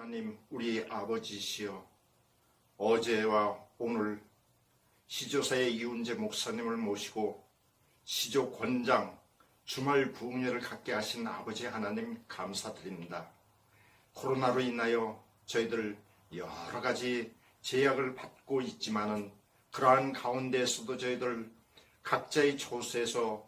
하나님 우리 아버지시여, 어제와 오늘 시조사의 이훈재 목사님을 모시고 시조 권장 주말 부흥회를 갖게 하신 아버지 하나님 감사드립니다. 코로나로 인하여 저희들 여러 가지 제약을 받고 있지만은 그러한 가운데에서도 저희들 각자의 처소에서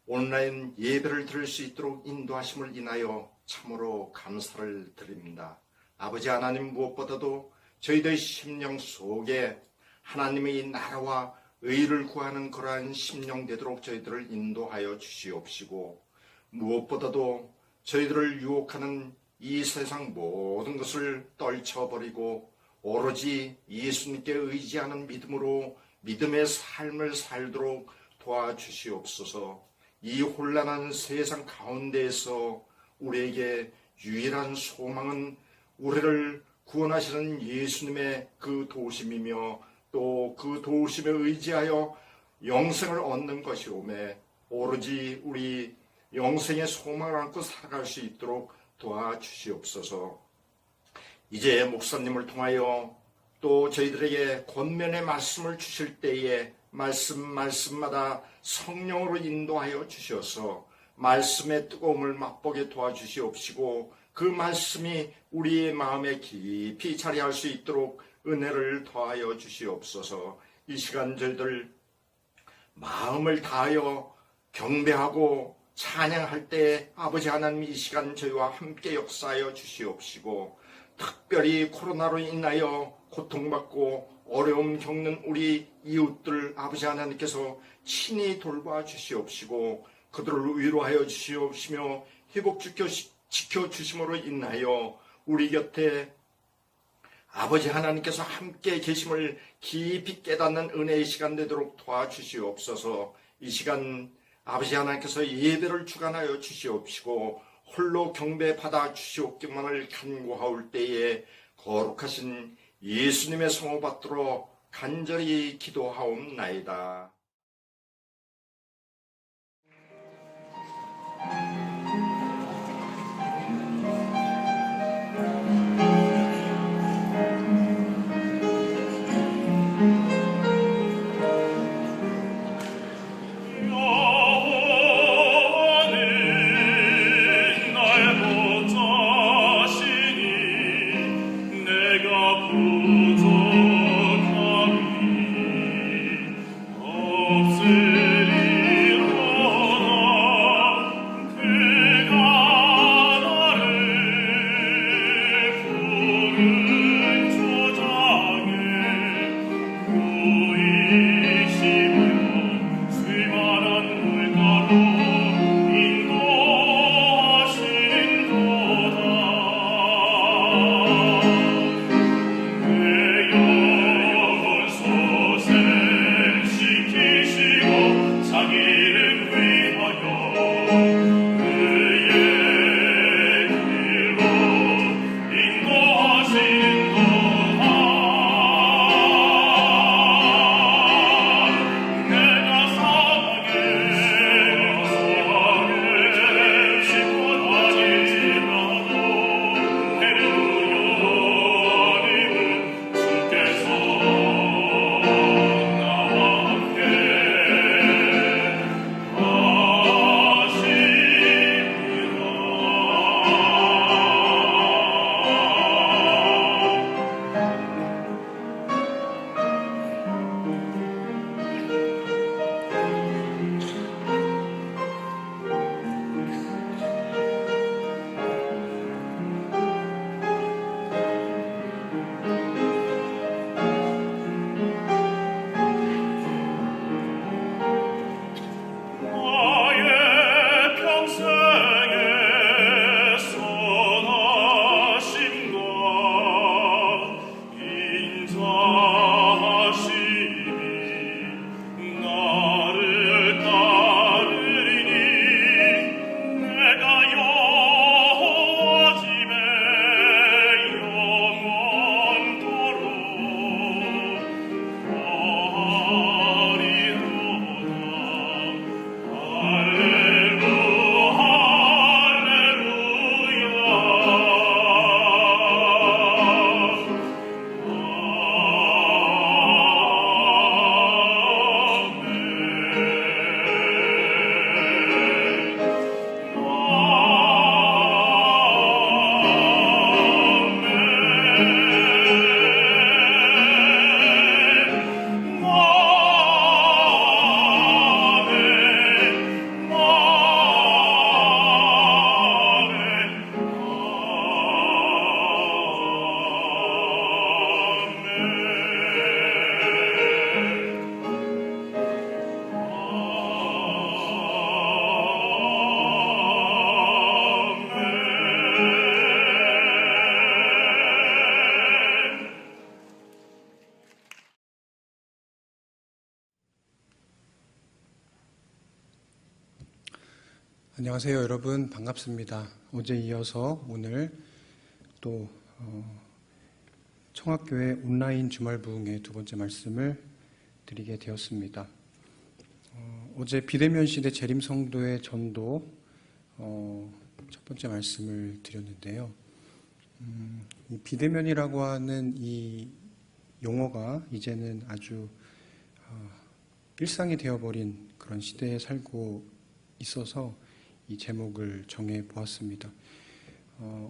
온라인 예배를 드릴 수 있도록 인도하심을 인하여 참으로 감사를 드립니다. 아버지 하나님, 무엇보다도 저희들의 심령 속에 하나님의 나라와 의를 구하는 그러한 심령 되도록 저희들을 인도하여 주시옵시고, 무엇보다도 저희들을 유혹하는 이 세상 모든 것을 떨쳐버리고 오로지 예수님께 의지하는 믿음으로 믿음의 삶을 살도록 도와주시옵소서. 이 혼란한 세상 가운데에서 우리에게 유일한 소망은 우리를 구원하시는 예수님의 그 도우심이며 또 그 도우심에 의지하여 영생을 얻는 것이오매, 오로지 우리 영생의 소망을 안고 살아갈 수 있도록 도와주시옵소서. 이제 목사님을 통하여 또 저희들에게 권면의 말씀을 주실 때에 말씀마다 성령으로 인도하여 주셔서 말씀의 뜨거움을 맛보게 도와주시옵시고, 그 말씀이 우리의 마음에 깊이 자리할 수 있도록 은혜를 더하여 주시옵소서. 이 시간 저희들 마음을 다하여 경배하고 찬양할 때 아버지 하나님, 이 시간 저희와 함께 역사하여 주시옵시고, 특별히 코로나로 인하여 고통받고 어려움 겪는 우리 이웃들 아버지 하나님께서 친히 돌봐 주시옵시고, 그들을 위로하여 주시옵시며 회복시켜 주심으로 인하여 우리 곁에 아버지 하나님께서 함께 계심을 깊이 깨닫는 은혜의 시간 되도록 도와주시옵소서. 이 시간 아버지 하나님께서 예배를 주관하여 주시옵시고 홀로 경배받아 주시옵기만을 간구하올 때에 거룩하신 예수님의 성호 받들어 간절히 기도하옵나이다. 주자 안녕하세요, 여러분. 반갑습니다. 어제 이어서 오늘 또 청학교회 온라인 주말 부흥의 두 번째 말씀을 드리게 되었습니다. 어제 비대면 시대 재림성도의 전도 첫 번째 말씀을 드렸는데요. 이 비대면이라고 하는 이 용어가 이제는 아주 일상이 되어버린 그런 시대에 살고 있어서 이 제목을 정해 보았습니다.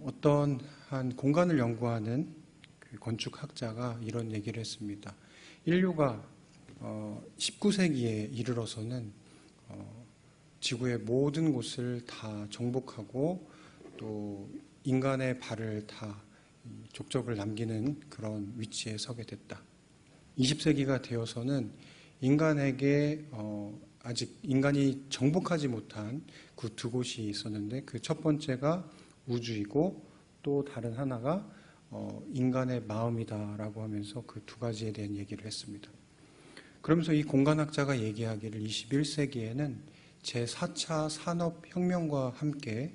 어떤 한 공간을 연구하는 그 건축학자가 이런 얘기를 했습니다. 인류가 19세기에 이르러서는 지구의 모든 곳을 다 정복하고 또 인간의 발을 다 족적을 남기는 그런 위치에 서게 됐다. 20세기가 되어서는 인간에게 아직 인간이 정복하지 못한 그 두 곳이 있었는데 그 첫 번째가 우주이고 또 다른 하나가 인간의 마음이다라고 하면서 그 두 가지에 대한 얘기를 했습니다. 그러면서 이 공간학자가 얘기하기를 21세기에는 제4차 산업혁명과 함께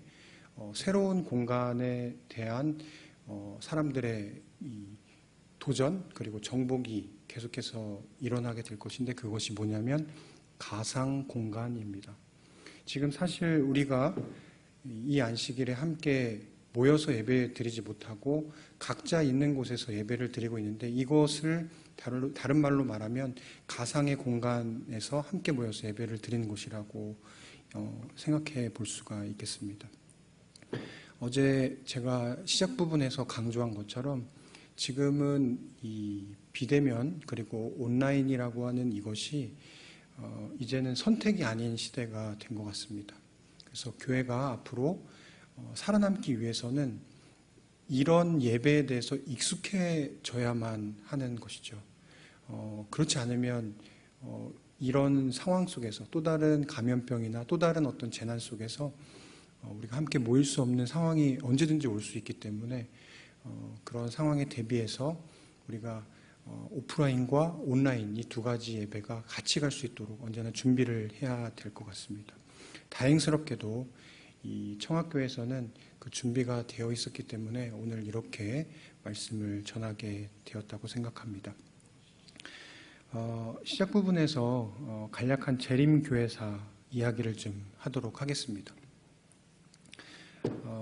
새로운 공간에 대한 사람들의 이 도전 그리고 정복이 계속해서 일어나게 될 것인데 그것이 뭐냐면 가상 공간입니다. 지금 사실 우리가 이 안식일에 함께 모여서 예배 드리지 못하고 각자 있는 곳에서 예배를 드리고 있는데 이것을 다른 말로 말하면 가상의 공간에서 함께 모여서 예배를 드리는 곳이라고 생각해 볼 수가 있겠습니다. 어제 제가 시작 부분에서 강조한 것처럼 지금은 이 비대면 그리고 온라인이라고 하는 이것이 이제는 선택이 아닌 시대가 된 것 같습니다. 그래서 교회가 앞으로 살아남기 위해서는 이런 예배에 대해서 익숙해져야만 하는 것이죠. 그렇지 않으면 이런 상황 속에서 또 다른 감염병이나 또 다른 어떤 재난 속에서 우리가 함께 모일 수 없는 상황이 언제든지 올 수 있기 때문에 그런 상황에 대비해서 우리가 오프라인과 온라인 이 두 가지 예배가 같이 갈 수 있도록 언제나 준비를 해야 될 것 같습니다. 다행스럽게도 이 청학교에서는 그 준비가 되어 있었기 때문에 오늘 이렇게 말씀을 전하게 되었다고 생각합니다. 시작 부분에서 간략한 재림교회사 이야기를 좀 하도록 하겠습니다.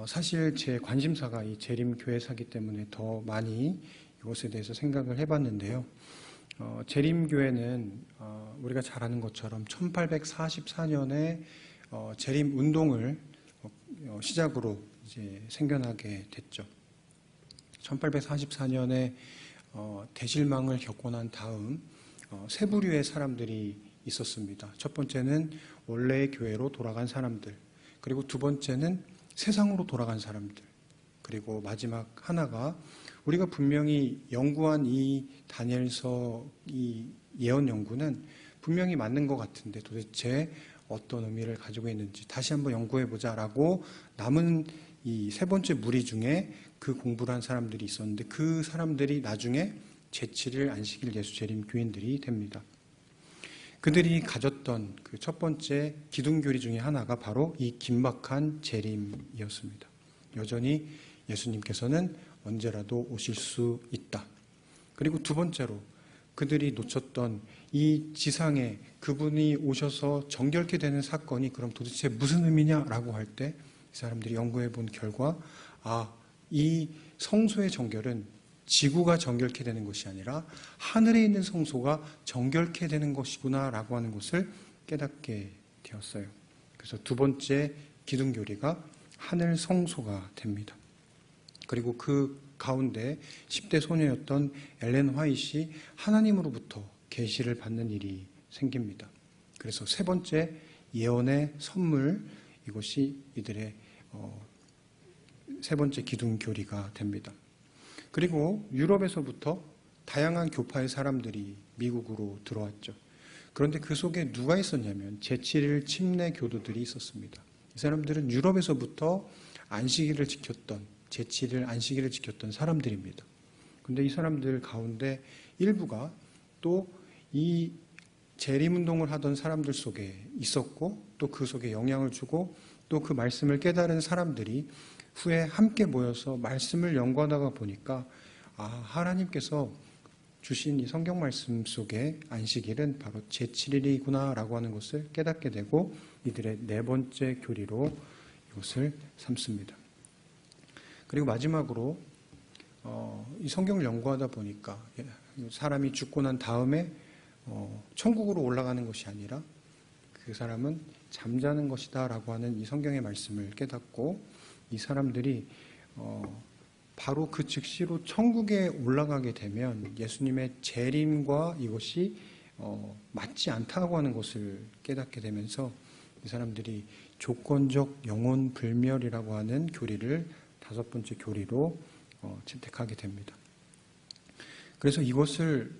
사실 제 관심사가 이 재림교회사기 때문에 더 많이 이것에 대해서 생각을 해봤는데요. 재림교회는 우리가 잘 아는 것처럼 1844년에 재림운동을 시작으로 이제 생겨나게 됐죠. 1844년에 대실망을 겪고 난 다음 세 부류의 사람들이 있었습니다. 첫 번째는 원래의 교회로 돌아간 사람들, 그리고 두 번째는 세상으로 돌아간 사람들, 그리고 마지막 하나가 우리가 분명히 연구한 이 다니엘서 이 예언 연구는 분명히 맞는 것 같은데 도대체 어떤 의미를 가지고 있는지 다시 한번 연구해보자라고 남은 이 세 번째 무리 중에 그 공부를 한 사람들이 있었는데 그 사람들이 나중에 제7일 안식일 예수 재림 교인들이 됩니다. 그들이 가졌던 그 첫 번째 기둥교리 중에 하나가 바로 이 긴박한 재림이었습니다. 여전히 예수님께서는 언제라도 오실 수 있다. 그리고 두 번째로 그들이 놓쳤던 이 지상에 그분이 오셔서 정결케 되는 사건이 그럼 도대체 무슨 의미냐라고 할 때 이 사람들이 연구해 본 결과 이 성소의 정결은 지구가 정결케 되는 것이 아니라 하늘에 있는 성소가 정결케 되는 것이구나라고 하는 것을 깨닫게 되었어요. 그래서 두 번째 기둥교리가 하늘 성소가 됩니다. 그리고 그 가운데 10대 소녀였던 엘렌 화이트이 하나님으로부터 계시를 받는 일이 생깁니다. 그래서 세 번째 예언의 선물, 이것이 이들의 세 번째 기둥교리가 됩니다. 그리고 유럽에서부터 다양한 교파의 사람들이 미국으로 들어왔죠. 그런데 그 속에 누가 있었냐면 제7일 침례 교도들이 있었습니다. 이 사람들은 유럽에서부터 안식일을 지켰던 제7일 안식일을 지켰던 사람들입니다. 그런데 이 사람들 가운데 일부가 또 이 재림운동을 하던 사람들 속에 있었고 또 그 속에 영향을 주고 또 그 말씀을 깨달은 사람들이 후에 함께 모여서 말씀을 연구하다가 보니까 하나님께서 주신 이 성경 말씀 속에 안식일은 바로 제7일이구나라고 하는 것을 깨닫게 되고 이들의 네 번째 교리로 이것을 삼습니다. 그리고 마지막으로 이 성경을 연구하다 보니까 사람이 죽고 난 다음에 천국으로 올라가는 것이 아니라 그 사람은 잠자는 것이다 라고 하는 이 성경의 말씀을 깨닫고 이 사람들이 바로 그 즉시로 천국에 올라가게 되면 예수님의 재림과 이것이 맞지 않다고 하는 것을 깨닫게 되면서 이 사람들이 조건적 영혼 불멸이라고 하는 교리를 다섯 번째 교리로 채택하게 됩니다. 그래서 이것을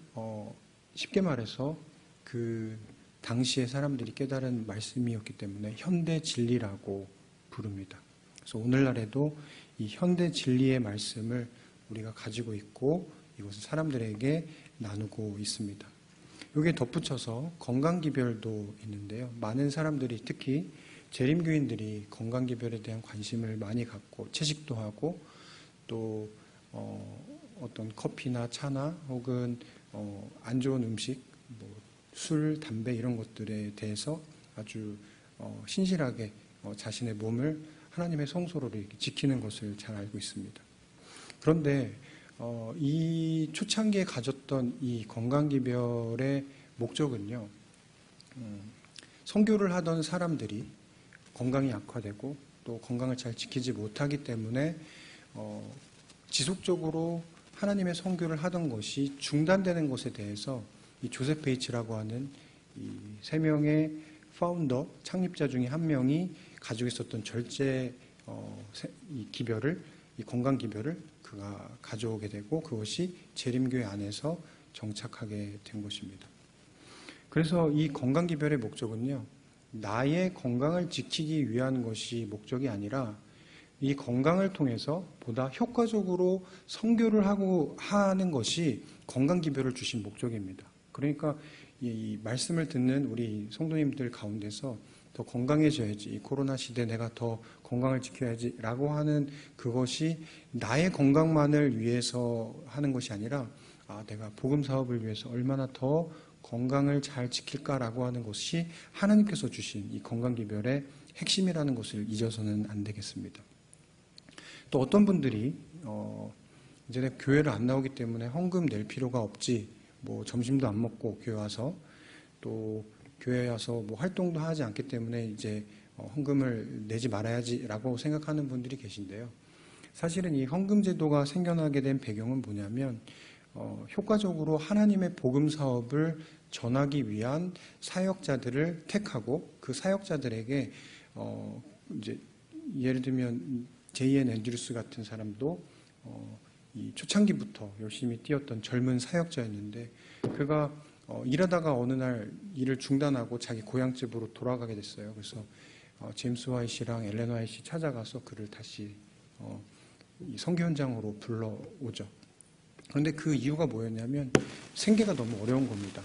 쉽게 말해서 그 당시의 사람들이 깨달은 말씀이었기 때문에 현대 진리라고 부릅니다. 그래서 오늘날에도 이 현대 진리의 말씀을 우리가 가지고 있고 이것을 사람들에게 나누고 있습니다. 여기에 덧붙여서 건강기별도 있는데요. 많은 사람들이 특히 재림교인들이 건강기별에 대한 관심을 많이 갖고 채식도 하고 또 어떤 커피나 차나 혹은 안 좋은 음식, 술, 담배 이런 것들에 대해서 아주 신실하게 자신의 몸을 하나님의 성소로 이렇게 지키는 것을 잘 알고 있습니다. 그런데 이 초창기에 가졌던 이 건강기별의 목적은요, 선교를 하던 사람들이 건강이 악화되고 또 건강을 잘 지키지 못하기 때문에 지속적으로 하나님의 선교를 하던 것이 중단되는 것에 대해서 이 조셉 베이츠라고 하는 이 세 명의 파운더 창립자 중에 한 명이 가지고 있었던 절제 이 기별을, 이 건강 기별을 그가 가져오게 되고 그것이 재림교회 안에서 정착하게 된 것입니다. 그래서 이 건강 기별의 목적은요, 나의 건강을 지키기 위한 것이 목적이 아니라 이 건강을 통해서 보다 효과적으로 선교를 하는 것이 건강 기별을 주신 목적입니다. 그러니까 이 말씀을 듣는 우리 성도님들 가운데서 더 건강해져야지, 이 코로나 시대에 내가 더 건강을 지켜야지라고 하는 그것이 나의 건강만을 위해서 하는 것이 아니라 내가 복음 사업을 위해서 얼마나 더 건강을 잘 지킬까라고 하는 것이 하나님께서 주신 이 건강기별의 핵심이라는 것을 잊어서는 안 되겠습니다. 또 어떤 분들이 이제 내가 교회를 안 나오기 때문에 헌금 낼 필요가 없지, 뭐 점심도 안 먹고 교회 와서 또 교회에 와서 뭐 활동도 하지 않기 때문에 이제 헌금을 내지 말아야지라고 생각하는 분들이 계신데요. 사실은 이 헌금 제도가 생겨나게 된 배경은 뭐냐면 효과적으로 하나님의 복음 사업을 전하기 위한 사역자들을 택하고 그 사역자들에게 이제 예를 들면 J.N. 앤드루스 같은 사람도 이 초창기부터 열심히 뛰었던 젊은 사역자였는데 그가 일하다가 어느 날 일을 중단하고 자기 고향집으로 돌아가게 됐어요. 그래서 제임스 화이트랑 엘렌 화이트 찾아가서 그를 다시 이 선교 현장으로 불러오죠. 그런데 그 이유가 뭐였냐면 생계가 너무 어려운 겁니다.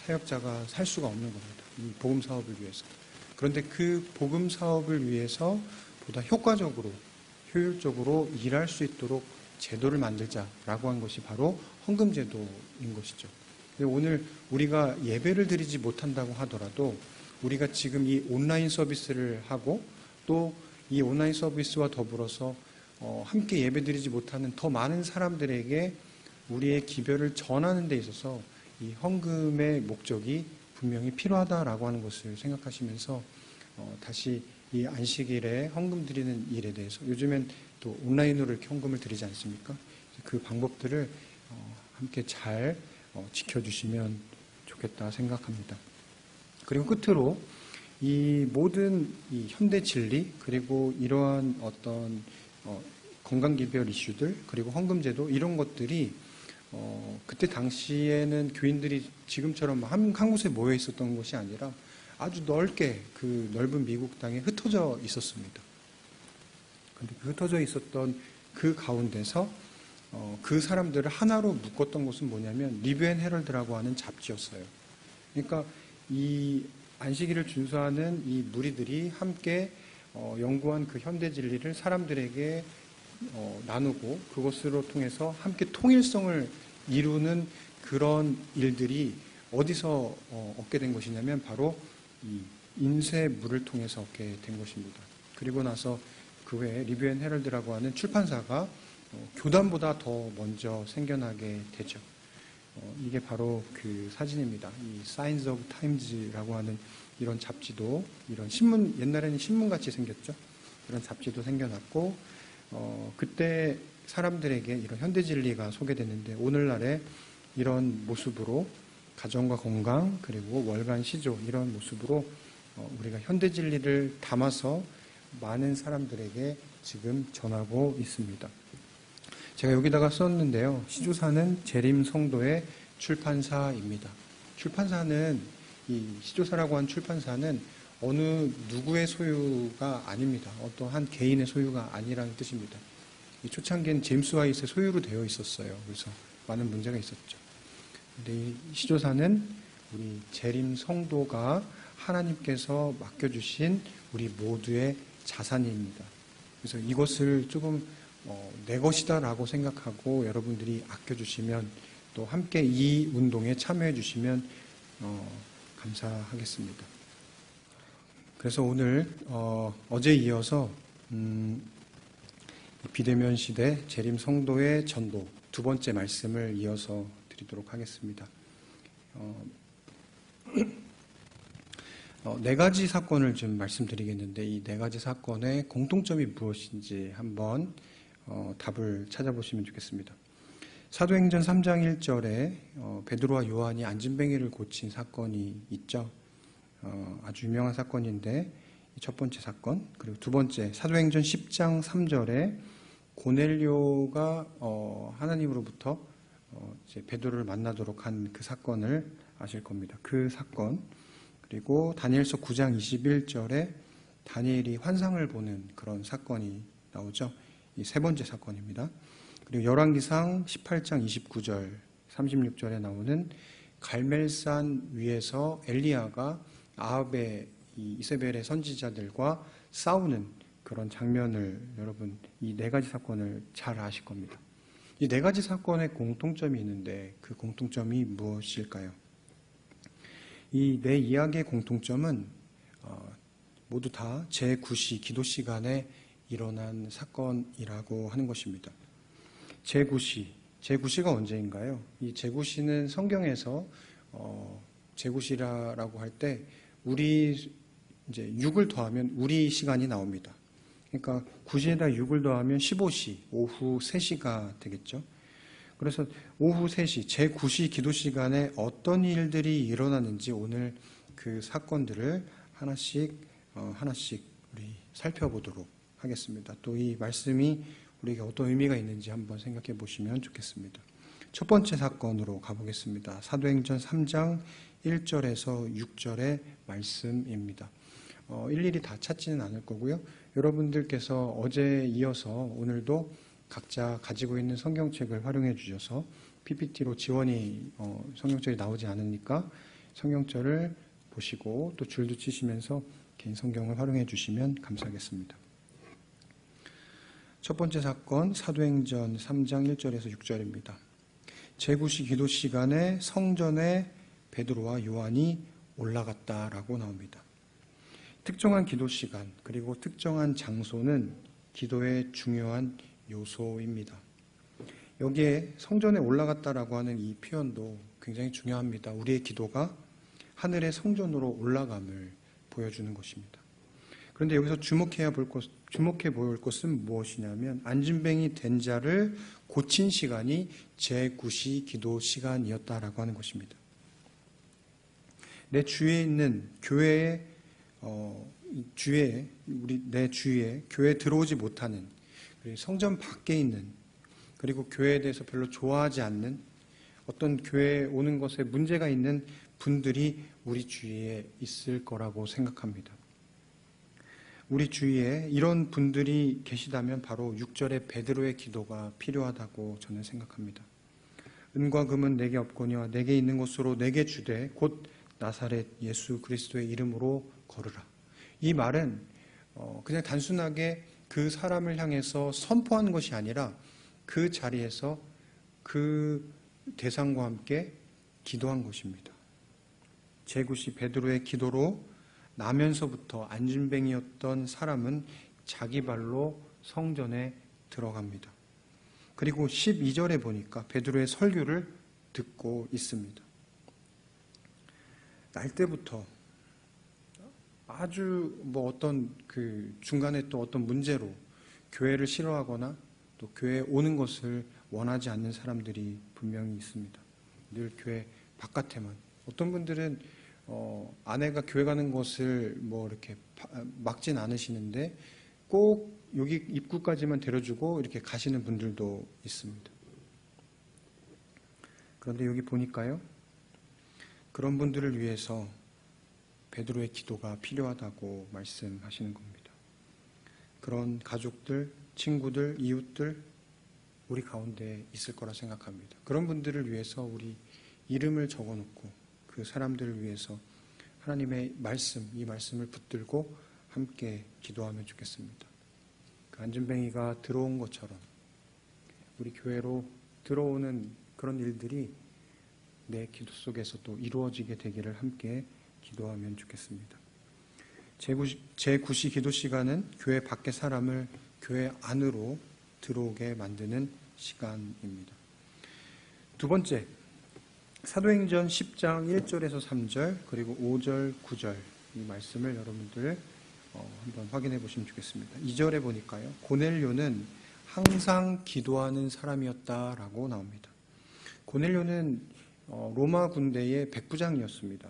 사역자가 살 수가 없는 겁니다. 이 복음 사업을 위해서. 그런데 그 복음 사업을 위해서 보다 효과적으로 효율적으로 일할 수 있도록 제도를 만들자라고 한 것이 바로 헌금 제도인 것이죠. 오늘 우리가 예배를 드리지 못한다고 하더라도 우리가 지금 이 온라인 서비스를 하고 또 이 온라인 서비스와 더불어서 함께 예배 드리지 못하는 더 많은 사람들에게 우리의 기별을 전하는 데 있어서 이 헌금의 목적이 분명히 필요하다라고 하는 것을 생각하시면서 다시 이 안식일에 헌금 드리는 일에 대해서 요즘엔 또 온라인으로 이렇게 헌금을 드리지 않습니까? 그 방법들을 함께 잘 지켜주시면 좋겠다 생각합니다. 그리고 끝으로 이 모든 이 현대 진리 그리고 이러한 어떤 건강기별 이슈들 그리고 헌금제도 이런 것들이 그때 당시에는 교인들이 지금처럼 한 곳에 모여 있었던 것이 아니라 아주 넓게 그 넓은 미국 땅에 흩어져 있었습니다. 그런데 그 흩어져 있었던 그 가운데서 그 사람들을 하나로 묶었던 것은 뭐냐면 리뷰 앤 헤럴드라고 하는 잡지였어요. 그러니까 이 안식일을 준수하는 이 무리들이 함께 연구한 그 현대 진리를 사람들에게 나누고 그것으로 통해서 함께 통일성을 이루는 그런 일들이 어디서 얻게 된 것이냐면 바로 이 인쇄물을 통해서 얻게 된 것입니다. 그리고 나서 그 외에 리뷰 앤 헤럴드라고 하는 출판사가 교단보다 더 먼저 생겨나게 되죠. 이게 바로 그 사진입니다. 이 사인스 오브 타임즈라고 하는 이런 잡지도 이런 신문 옛날에는 신문같이 생겼죠. 이런 잡지도 생겨났고 그때 사람들에게 이런 현대 진리가 소개됐는데 오늘날에 이런 모습으로 가정과 건강 그리고 월간 시조 이런 모습으로 우리가 현대 진리를 담아서 많은 사람들에게 지금 전하고 있습니다. 제가 여기다가 썼는데요. 시조사는 재림 성도의 출판사입니다. 출판사는 이 시조사라고 한 출판사는 어느 누구의 소유가 아닙니다. 어떤 한 개인의 소유가 아니라는 뜻입니다. 이 초창기엔 제임스 화이트의 소유로 되어 있었어요. 그래서 많은 문제가 있었죠. 그런데 이 시조사는 우리 재림 성도가 하나님께서 맡겨주신 우리 모두의 자산입니다. 그래서 이것을 조금 내 것이다라고 생각하고 여러분들이 아껴주시면 또 함께 이 운동에 참여해 주시면 감사하겠습니다. 그래서 오늘 어제 이어서 비대면 시대 재림 성도의 전도 두 번째 말씀을 이어서 드리도록 하겠습니다. 네 가지 사건을 좀 말씀드리겠는데 이 네 가지 사건의 공통점이 무엇인지 한번 답을 찾아보시면 좋겠습니다. 사도행전 3장 1절에 베드로와 요한이 안진뱅이를 고친 사건이 있죠. 아주 유명한 사건인데 첫 번째 사건, 그리고 두 번째 사도행전 10장 3절에 고넬료가 하나님으로부터 이제 베드로를 만나도록 한 그 사건을 아실 겁니다. 그 사건, 그리고 다니엘서 9장 21절에 다니엘이 환상을 보는 그런 사건이 나오죠. 이 세 번째 사건입니다. 그리고 열왕기상 18장 29절, 36절에 나오는 갈멜산 위에서 엘리야가 아합의 이 이세벨의 선지자들과 싸우는 그런 장면을 여러분 이 네 가지 사건을 잘 아실 겁니다. 이 네 가지 사건의 공통점이 있는데 그 공통점이 무엇일까요? 이 네 이야기의 공통점은 모두 다 제9시 기도 시간에 일어난 사건이라고 하는 것입니다. 제9시가 언제인가요? 이 제9시는 성경에서 제9시라고 할 때 우리 이제 6을 더하면 우리 시간이 나옵니다. 그러니까 9시에다 6을 더하면 15시, 오후 3시가 되겠죠. 그래서 오후 3시, 제9시 기도 시간에 어떤 일들이 일어나는지 오늘 그 사건들을 하나씩 우리 살펴보도록 하겠습니다. 또 이 말씀이 우리에게 어떤 의미가 있는지 한번 생각해 보시면 좋겠습니다. 첫 번째 사건으로 가보겠습니다. 사도행전 3장 1절에서 6절의 말씀입니다. 일일이 다 찾지는 않을 거고요. 여러분들께서 어제에 이어서 오늘도 각자 가지고 있는 성경책을 활용해 주셔서 PPT로 지원이 성경책이 나오지 않으니까 성경절을 보시고 또 줄도 치시면서 개인 성경을 활용해 주시면 감사하겠습니다. 첫 번째 사건 사도행전 3장 1절에서 6절입니다. 제9시 기도 시간에 성전에 베드로와 요한이 올라갔다라고 나옵니다. 특정한 기도 시간 그리고 특정한 장소는 기도의 중요한 요소입니다. 여기에 성전에 올라갔다라고 하는 이 표현도 굉장히 중요합니다. 우리의 기도가 하늘의 성전으로 올라감을 보여주는 것입니다. 그런데 여기서 주목해 볼 것은 무엇이냐면 안진뱅이 된 자를 고친 시간이 제9시 기도 시간이었다라고 하는 것입니다. 내 주위에 있는 내 주위에 교회에 들어오지 못하는 성전 밖에 있는 그리고 교회에 대해서 별로 좋아하지 않는 어떤 교회에 오는 것에 문제가 있는 분들이 우리 주위에 있을 거라고 생각합니다. 우리 주위에 이런 분들이 계시다면 바로 6절의 베드로의 기도가 필요하다고 저는 생각합니다. 은과 금은 내게 없거니와 내게 있는 것으로 내게 주되 곧 나사렛 예수 그리스도의 이름으로 걸으라. 이 말은 그냥 단순하게 그 사람을 향해서 선포하는 것이 아니라 그 자리에서 그 대상과 함께 기도한 것입니다. 제9시 베드로의 기도로 나면서부터 안진뱅이였던 사람은 자기 발로 성전에 들어갑니다. 그리고 12절에 보니까 베드로의 설교를 듣고 있습니다. 날 때부터 아주 어떤 그 중간에 또 어떤 문제로 교회를 싫어하거나 또 교회에 오는 것을 원하지 않는 사람들이 분명히 있습니다. 늘 교회 바깥에만. 어떤 분들은 아내가 교회 가는 것을 이렇게 막진 않으시는데 꼭 여기 입구까지만 데려주고 이렇게 가시는 분들도 있습니다. 그런데 여기 보니까요, 그런 분들을 위해서 베드로의 기도가 필요하다고 말씀하시는 겁니다. 그런 가족들, 친구들, 이웃들 우리 가운데 있을 거라 생각합니다. 그런 분들을 위해서 우리 이름을 적어놓고 그 사람들을 위해서 하나님의 말씀, 이 말씀을 붙들고 함께 기도하면 좋겠습니다. 그 안진뱅이가 들어온 것처럼 우리 교회로 들어오는 그런 일들이 내 기도 속에서도 이루어지게 되기를 함께 기도하면 좋겠습니다. 제9시 기도 시간은 교회 밖의 사람을 교회 안으로 들어오게 만드는 시간입니다. 두 번째, 사도행전 10장 1절에서 3절 그리고 5절, 9절 이 말씀을 여러분들 한번 확인해 보시면 좋겠습니다. 2절에 보니까요, 고넬료는 항상 기도하는 사람이었다라고 나옵니다. 고넬료는 로마 군대의 백부장이었습니다.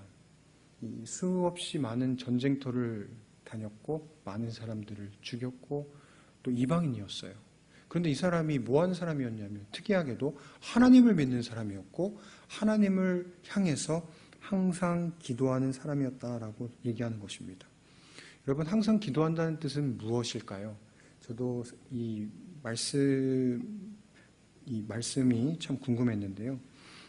수없이 많은 전쟁터를 다녔고 많은 사람들을 죽였고 또 이방인이었어요. 그런데 이 사람이 뭐하는 사람이었냐면 특이하게도 하나님을 믿는 사람이었고 하나님을 향해서 항상 기도하는 사람이었다라고 얘기하는 것입니다. 여러분, 항상 기도한다는 뜻은 무엇일까요? 저도 이 말씀이 참 궁금했는데요.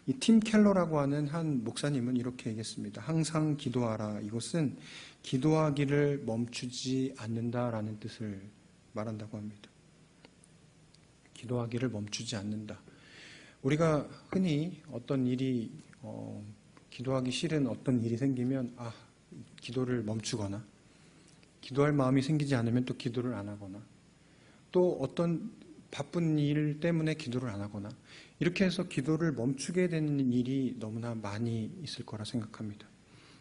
이 팀 켈러라고 하는 한 목사님은 이렇게 얘기했습니다. 항상 기도하라. 이것은 기도하기를 멈추지 않는다라는 뜻을 말한다고 합니다. 기도하기를 멈추지 않는다. 우리가 흔히 어떤 일이 기도하기 싫은 어떤 일이 생기면 기도를 멈추거나 기도할 마음이 생기지 않으면 또 기도를 안 하거나 또 어떤 바쁜 일 때문에 기도를 안 하거나 이렇게 해서 기도를 멈추게 되는 일이 너무나 많이 있을 거라 생각합니다.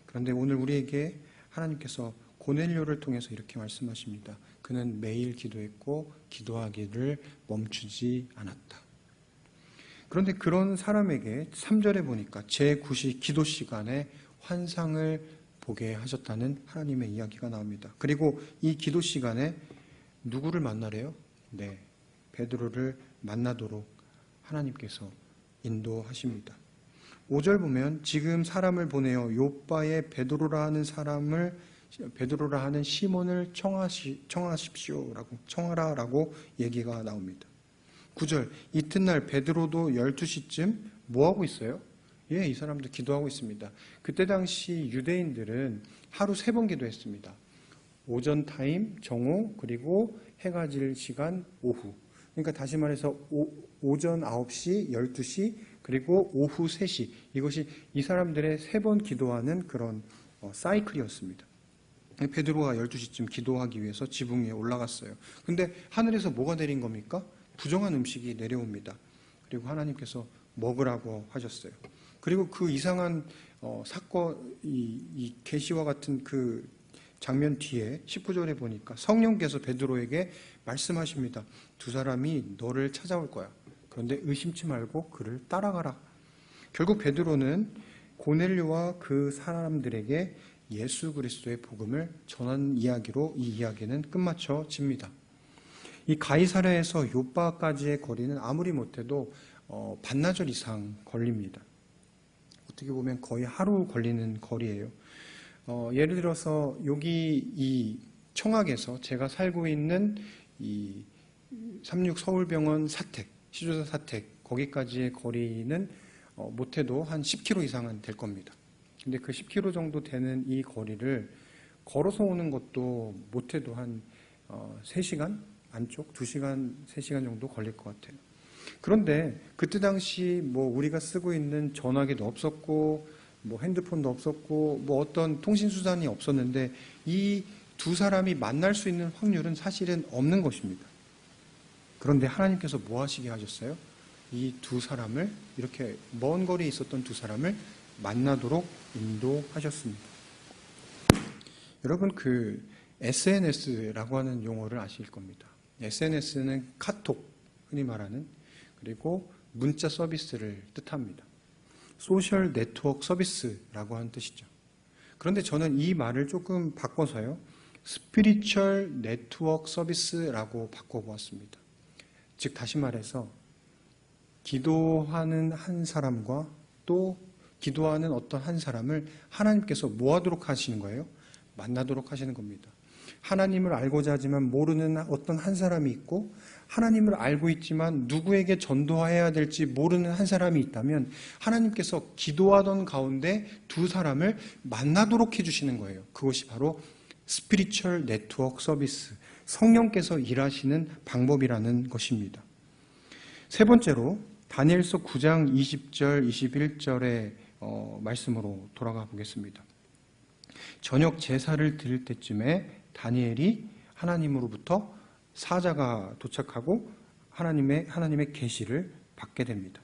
그런데 오늘 우리에게 하나님께서 고넬료를 통해서 이렇게 말씀하십니다. 그는 매일 기도했고 기도하기를 멈추지 않았다. 그런데 그런 사람에게 3절에 보니까 제9시 기도 시간에 환상을 보게 하셨다는 하나님의 이야기가 나옵니다. 그리고 이 기도 시간에 누구를 만나래요? 네, 베드로를 만나도록 하나님께서 인도하십니다. 5절 보면 지금 사람을 보내어 요빠에 베드로라 하는 시몬을 청하십시오라고 청하라라고 얘기가 나옵니다. 9절 이튿날 베드로도 12시쯤 뭐 하고 있어요? 이 사람도 기도하고 있습니다. 그때 당시 유대인들은 하루 3번 기도했습니다. 오전 타임, 정오, 그리고 해가 질 시간, 오후. 그러니까 다시 말해서 오전 9시, 12시, 그리고 오후 3시. 이것이 이 사람들의 3번 기도하는 그런 사이클이었습니다. 베드로가 12시쯤 기도하기 위해서 지붕 위에 올라갔어요. 근데 하늘에서 뭐가 내린 겁니까? 부정한 음식이 내려옵니다. 그리고 하나님께서 먹으라고 하셨어요. 그리고 그 이상한 사건, 이 계시와 같은 그 장면 뒤에 19절에 보니까 성령께서 베드로에게 말씀하십니다. 2 사람이 너를 찾아올 거야. 그런데 의심치 말고 그를 따라가라. 결국 베드로는 고넬료와 그 사람들에게 예수 그리스도의 복음을 전한 이야기로 이 이야기는 끝마쳐집니다. 이 가이사랴에서 요빠까지의 거리는 아무리 못해도 반나절 이상 걸립니다. 어떻게 보면 거의 하루 걸리는 거리예요. 예를 들어서 여기 이 청학에서 제가 살고 있는 이 36 서울병원 사택, 시조사 사택 거기까지의 거리는 못해도 한 10km 이상은 될 겁니다. 근데 그 10km 정도 되는 이 거리를 걸어서 오는 것도 못해도 한 3시간 안쪽, 2시간, 3시간 정도 걸릴 것 같아요. 그런데 그때 당시 뭐 우리가 쓰고 있는 전화기도 없었고 뭐 핸드폰도 없었고 뭐 어떤 통신수단이 없었는데 이 2 사람이 만날 수 있는 확률은 사실은 없는 것입니다. 그런데 하나님께서 뭐 하시게 하셨어요? 이 2 사람을 이렇게 먼 거리에 있었던 2 사람을 만나도록 인도하셨습니다. 여러분 그 SNS라고 하는 용어를 아실 겁니다. SNS는 카톡, 흔히 말하는 그리고 문자 서비스를 뜻합니다. 소셜 네트워크 서비스라고 하는 뜻이죠. 그런데 저는 이 말을 조금 바꿔서요. 스피리추얼 네트워크 서비스라고 바꿔보았습니다. 즉 다시 말해서 기도하는 한 사람과 또 기도하는 어떤 한 사람을 하나님께서 뭐 하도록 하시는 거예요? 만나도록 하시는 겁니다. 하나님을 알고자 하지만 모르는 어떤 한 사람이 있고 하나님을 알고 있지만 누구에게 전도해야 될지 모르는 한 사람이 있다면 하나님께서 기도하던 가운데 2 사람을 만나도록 해주시는 거예요. 그것이 바로 스피리추얼 네트워크 서비스, 성령께서 일하시는 방법이라는 것입니다. 3번째로 다니엘서 9장 20절, 21절의 말씀으로 돌아가 보겠습니다. 저녁 제사를 드릴 때쯤에 다니엘이 하나님으로부터 사자가 도착하고 하나님의 계시를 받게 됩니다.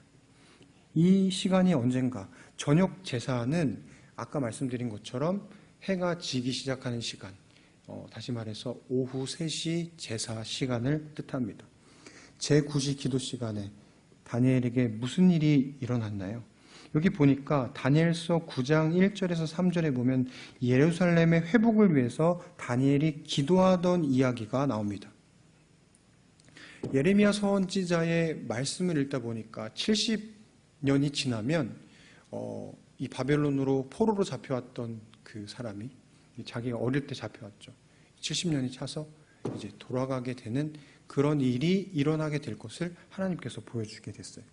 이 시간이 언젠가 저녁 제사는 아까 말씀드린 것처럼 해가 지기 시작하는 시간, 다시 말해서 오후 3시 제사 시간을 뜻합니다. 제9시 기도 시간에 다니엘에게 무슨 일이 일어났나요? 여기 보니까 다니엘서 9장 1절에서 3절에 보면 예루살렘의 회복을 위해서 다니엘이 기도하던 이야기가 나옵니다. 예레미야 선지자의 말씀을 읽다 보니까 70년이 지나면 이 바벨론으로 포로로 잡혀왔던 그 사람이 자기가 어릴 때 잡혀왔죠. 70년이 차서 이제 돌아가게 되는 그런 일이 일어나게 될 것을 하나님께서 보여주게 됐어요.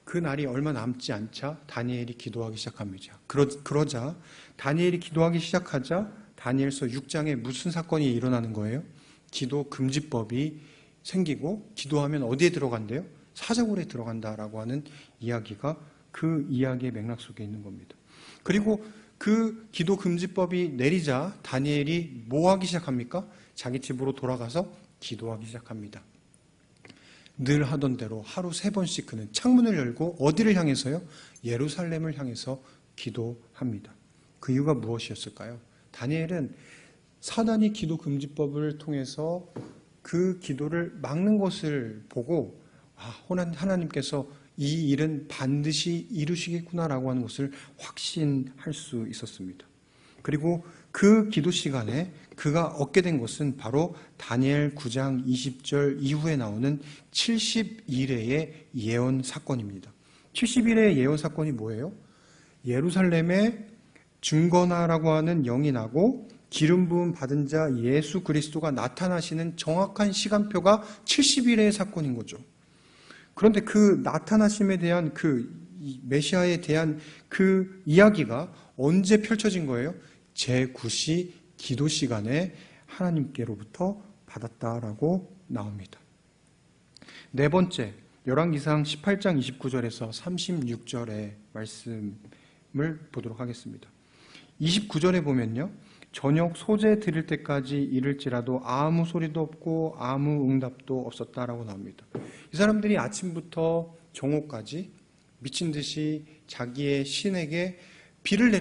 그 날이 얼마 남지 않자 다니엘이 기도하기 시작합니다. 그러자 다니엘이 기도하기 시작하자 다니엘서 6장에 무슨 사건이 일어나는 거예요? 기도 금지법이 생기고 기도하면 어디에 들어간대요? 사자굴에 들어간다라고 하는 이야기가 그 이야기의 맥락 속에 있는 겁니다. 그리고 그 기도 금지법이 내리자 다니엘이 뭐 하기 시작합니까? 자기 집으로 돌아가서 기도하기 시작합니다. 늘 하던 대로 하루 3번씩 그는 창문을 열고 어디를 향해서요? 예루살렘을 향해서 기도합니다. 그 이유가 무엇이었을까요? 다니엘은 사단이 기도 금지법을 통해서 그 기도를 막는 것을 보고 하나님께서 이 일은 반드시 이루시겠구나라고 하는 것을 확신할 수 있었습니다. 그리고 그 기도 시간에 그가 얻게 된 것은 바로 다니엘 9장 20절 이후에 나오는 70일의 예언 사건입니다. 70일의 예언 사건이 뭐예요? 예루살렘에 증거나라고 하는 영이 나고 기름 부음 받은 자 예수 그리스도가 나타나시는 정확한 시간표가 70일의 사건인 거죠. 그런데 그 나타나심에 대한 그 메시아에 대한 그 이야기가 언제 펼쳐진 거예요? 제9시 기도 시간에 하나님께로부터 받았다라고 나옵니다. 네 번째, 열왕기상 18장 29절에서 36절의 말씀을 보도록 하겠습니다. 29절에 보면요, 저녁 소재 드릴 때까지 이를지라도 아무 소리도 없고 아무 응답도 없었다라고 나옵니다. 이 사람들이 아침부터 정오까지 미친 듯이 자기의 신에게 불을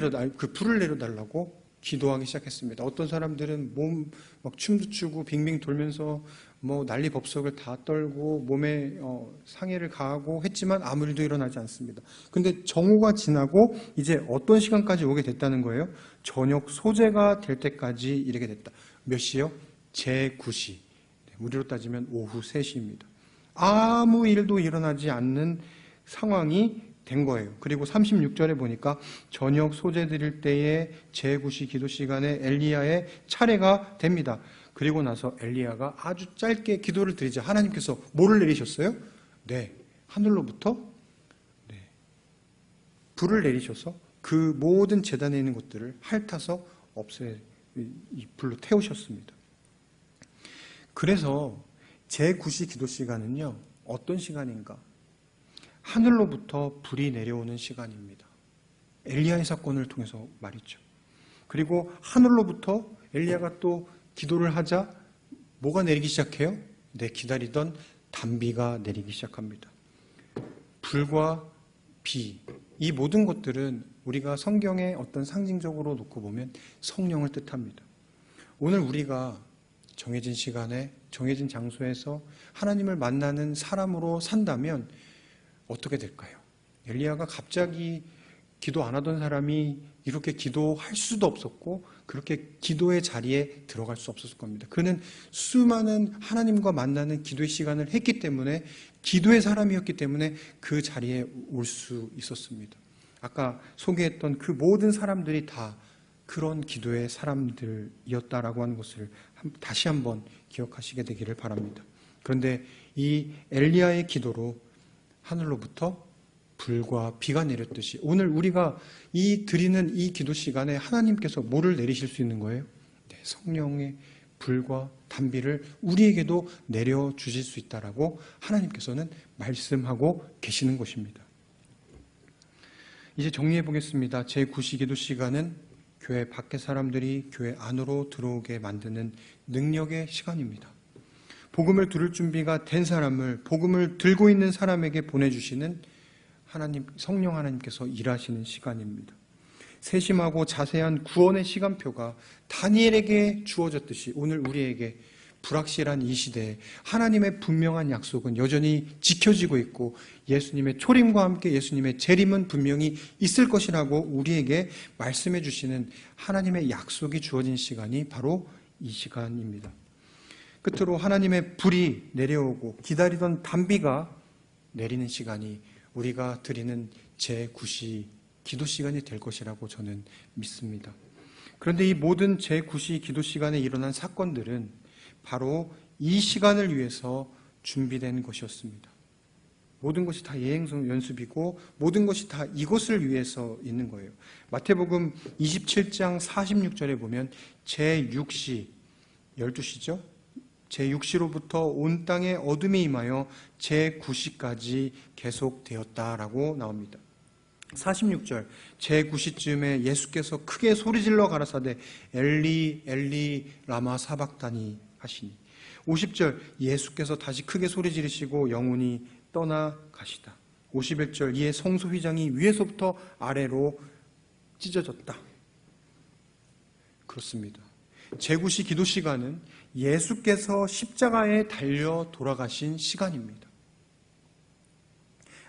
내려달라고 기도하기 시작했습니다. 어떤 사람들은 몸 막 춤도 추고 빙빙 돌면서 뭐 난리 법석을 다 떨고 몸에 상해를 가하고 했지만 아무 일도 일어나지 않습니다. 근데 정오가 지나고 이제 어떤 시간까지 오게 됐다는 거예요? 저녁 소재가 될 때까지 이르게 됐다. 몇 시요? 제9시. 우리로 따지면 오후 3시입니다. 아무 일도 일어나지 않는 상황이 된 거예요. 그리고 36절에 보니까 저녁 소재 드릴 때에 제9시 기도 시간에 엘리야의 차례가 됩니다. 그리고 나서 엘리야가 아주 짧게 기도를 드리자 하나님께서 뭐를 내리셨어요? 네, 하늘로부터 불을 내리셔서 그 모든 제단에 있는 것들을 핥아서 이 불로 태우셨습니다. 그래서 제9시 기도 시간은요, 어떤 시간인가? 하늘로부터 불이 내려오는 시간입니다. 엘리야의 사건을 통해서 말이죠. 그리고 하늘로부터 엘리야가 또 기도를 하자 뭐가 내리기 시작해요? 기다리던 단비가 내리기 시작합니다. 불과 비, 이 모든 것들은 우리가 성경에 어떤 상징적으로 놓고 보면 성령을 뜻합니다. 오늘 우리가 정해진 시간에 정해진 장소에서 하나님을 만나는 사람으로 산다면 어떻게 될까요? 엘리야가 갑자기 기도 안 하던 사람이 이렇게 기도할 수도 없었고 그렇게 기도의 자리에 들어갈 수 없었을 겁니다. 그는 수많은 하나님과 만나는 기도의 시간을 했기 때문에 기도의 사람이었기 때문에 그 자리에 올 수 있었습니다. 아까 소개했던 그 모든 사람들이 다 그런 기도의 사람들이었다라고 하는 것을 다시 한번 기억하시게 되기를 바랍니다. 그런데 이 엘리야의 기도로 하늘로부터 불과 비가 내렸듯이 오늘 우리가 드리는 이 기도 시간에 하나님께서 뭐를 내리실 수 있는 거예요? 성령의 불과 단비를 우리에게도 내려주실 수 있다라고 하나님께서는 말씀하고 계시는 것입니다. 이제 정리해 보겠습니다. 제9시 기도 시간은 교회 밖의 사람들이 교회 안으로 들어오게 만드는 능력의 시간입니다. 복음을 들을 준비가 된 사람을 복음을 들고 있는 사람에게 보내주시는 하나님, 성령 하나님께서 일하시는 시간입니다. 세심하고 자세한 구원의 시간표가 다니엘에게 주어졌듯이 오늘 우리에게 불확실한 이 시대에 하나님의 분명한 약속은 여전히 지켜지고 있고 예수님의 초림과 함께 예수님의 재림은 분명히 있을 것이라고 우리에게 말씀해 주시는 하나님의 약속이 주어진 시간이 바로 이 시간입니다. 끝으로 하나님의 불이 내려오고 기다리던 단비가 내리는 시간이 우리가 드리는 제9시 기도 시간이 될 것이라고 저는 믿습니다. 그런데 이 모든 제9시 기도 시간에 일어난 사건들은 바로 이 시간을 위해서 준비된 것이었습니다. 모든 것이 다 예행 연습이고 모든 것이 다 이것을 위해서 있는 거예요. 마태복음 27장 46절에 보면 제6시, 12시죠? 제6시로부터 온 땅에 어둠이 임하여 제9시까지 계속되었다라고 나옵니다. 46절 제9시쯤에 예수께서 크게 소리질러 가라사대 엘리 엘리 라마 사박다니 하시니 50절 예수께서 다시 크게 소리 지르시고 영혼이 떠나가시다. 51절 이에 성소 휘장이 위에서부터 아래로 찢어졌다. 그렇습니다. 제9시 기도 시간은 예수께서 십자가에 달려 돌아가신 시간입니다.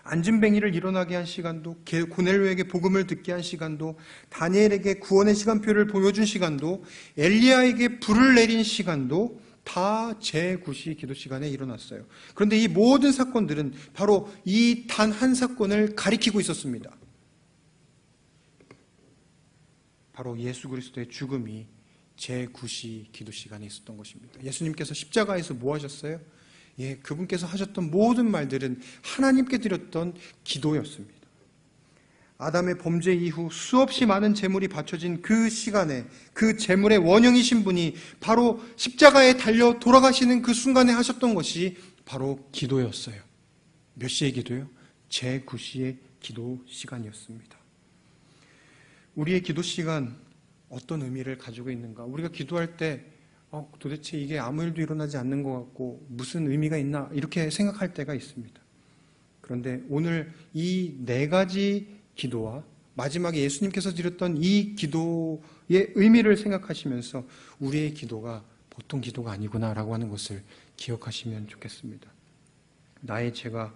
안진뱅이를 일어나게 한 시간도, 고넬료에게 복음을 듣게 한 시간도, 다니엘에게 구원의 시간표를 보여준 시간도, 엘리야에게 불을 내린 시간도 다 제9시 기도 시간에 일어났어요. 그런데 이 모든 사건들은 바로 이 단 한 사건을 가리키고 있었습니다. 바로 예수 그리스도의 죽음이 제9시 기도 시간에 있었던 것입니다. 예수님께서 십자가에서 뭐 하셨어요? 그분께서 하셨던 모든 말들은 하나님께 드렸던 기도였습니다. 아담의 범죄 이후 수없이 많은 제물이 바쳐진 그 시간에 그 제물의 원형이신 분이 바로 십자가에 달려 돌아가시는 그 순간에 하셨던 것이 바로 기도였어요. 몇 시의 기도요? 제9시의 기도 시간이었습니다. 우리의 기도 시간 어떤 의미를 가지고 있는가? 우리가 기도할 때 도대체 이게 아무 일도 일어나지 않는 것 같고 무슨 의미가 있나 이렇게 생각할 때가 있습니다. 그런데 오늘 이 네 가지 기도와 마지막에 예수님께서 드렸던 이 기도의 의미를 생각하시면서 우리의 기도가 보통 기도가 아니구나라고 하는 것을 기억하시면 좋겠습니다. 나의 죄가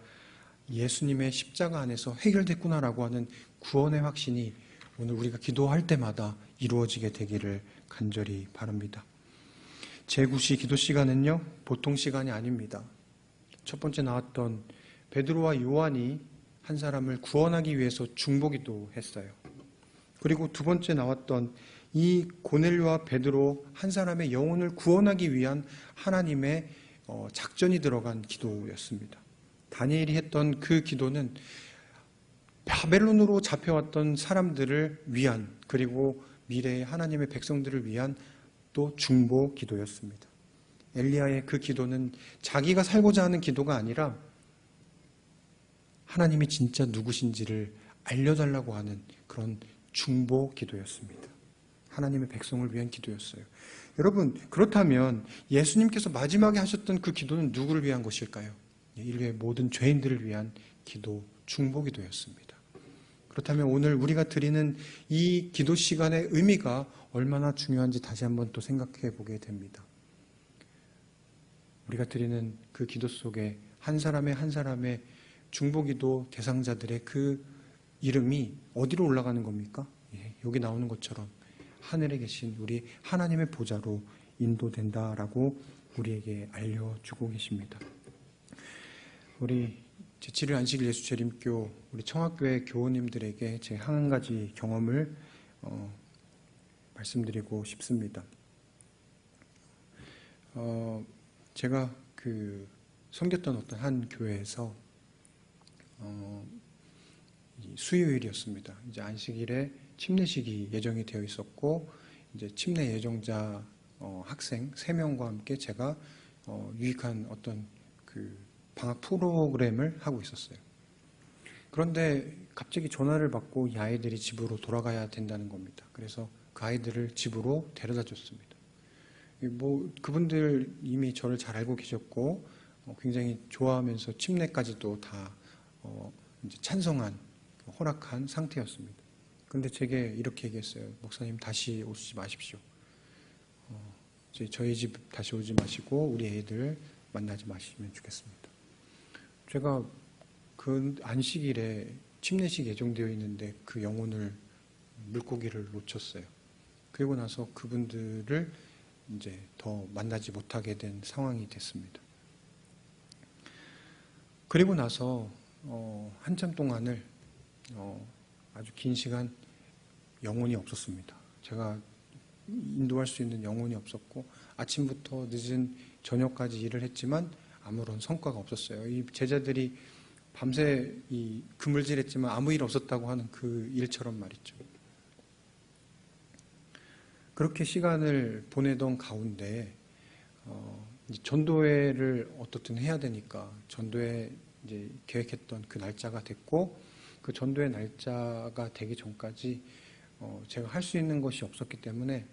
예수님의 십자가 안에서 해결됐구나라고 하는 구원의 확신이 오늘 우리가 기도할 때마다 이루어지게 되기를 간절히 바랍니다. 제9시 기도 시간은요, 보통 시간이 아닙니다. 첫 번째 나왔던 베드로와 요한이 한 사람을 구원하기 위해서 중보기도 했어요. 그리고 두 번째 나왔던 이 고넬료와 베드로 한 사람의 영혼을 구원하기 위한 하나님의 작전이 들어간 기도였습니다. 다니엘이 했던 그 기도는 바벨론으로 잡혀왔던 사람들을 위한 그리고 미래의 하나님의 백성들을 위한 또 중보 기도였습니다. 엘리야의 그 기도는 자기가 살고자 하는 기도가 아니라 하나님이 진짜 누구신지를 알려달라고 하는 그런 중보 기도였습니다. 하나님의 백성을 위한 기도였어요. 여러분, 그렇다면 예수님께서 마지막에 하셨던 그 기도는 누구를 위한 것일까요? 인류의 모든 죄인들을 위한 기도, 중보 기도였습니다. 그렇다면 오늘 우리가 드리는 이 기도 시간의 의미가 얼마나 중요한지 다시 한번 또 생각해 보게 됩니다. 우리가 드리는 그 기도 속에 한 사람의 한 사람의 중보기도 대상자들의 그 이름이 어디로 올라가는 겁니까? 여기 나오는 것처럼 하늘에 계신 우리 하나님의 보좌로 인도된다라고 우리에게 알려주고 계십니다. 우리 제7일 안식일 예수재림교 우리 청학교회 교우님들에게 제 한 가지 경험을 말씀드리고 싶습니다. 제가 섬겼던 어떤 한 교회에서 수요일이었습니다. 이제 안식일에 침례식이 예정이 되어 있었고 이제 침례 예정자 학생 3명과 함께 제가 유익한 어떤 방학 프로그램을 하고 있었어요. 그런데 갑자기 전화를 받고 이 아이들이 집으로 돌아가야 된다는 겁니다. 그래서 그 아이들을 집으로 데려다 줬습니다. 그분들 이미 저를 잘 알고 계셨고 굉장히 좋아하면서 침례까지도 다 이제 찬성한 허락한 상태였습니다. 그런데 제게 이렇게 얘기했어요. 목사님 다시 오지 마십시오. 저희 집 다시 오지 마시고 우리 애들 만나지 마시면 좋겠습니다. 제가 그 안식일에 침례식 예정되어 있는데 그 영혼을 물고기를 놓쳤어요. 그리고 나서 그분들을 이제 더 만나지 못하게 된 상황이 됐습니다. 그리고 나서 한참 동안을 아주 긴 시간 영혼이 없었습니다. 제가 인도할 수 있는 영혼이 없었고 아침부터 늦은 저녁까지 일을 했지만 아무런 성과가 없었어요. 이 제자들이 밤새 이 그물질했지만 아무 일 없었다고 하는 그 일처럼 말이죠. 그렇게 시간을 보내던 가운데 이제 전도회를 어떻든 해야 되니까 전도회 이제 계획했던 그 날짜가 됐고, 그 전도회 날짜가 되기 전까지 제가 할 수 있는 것이 없었기 때문에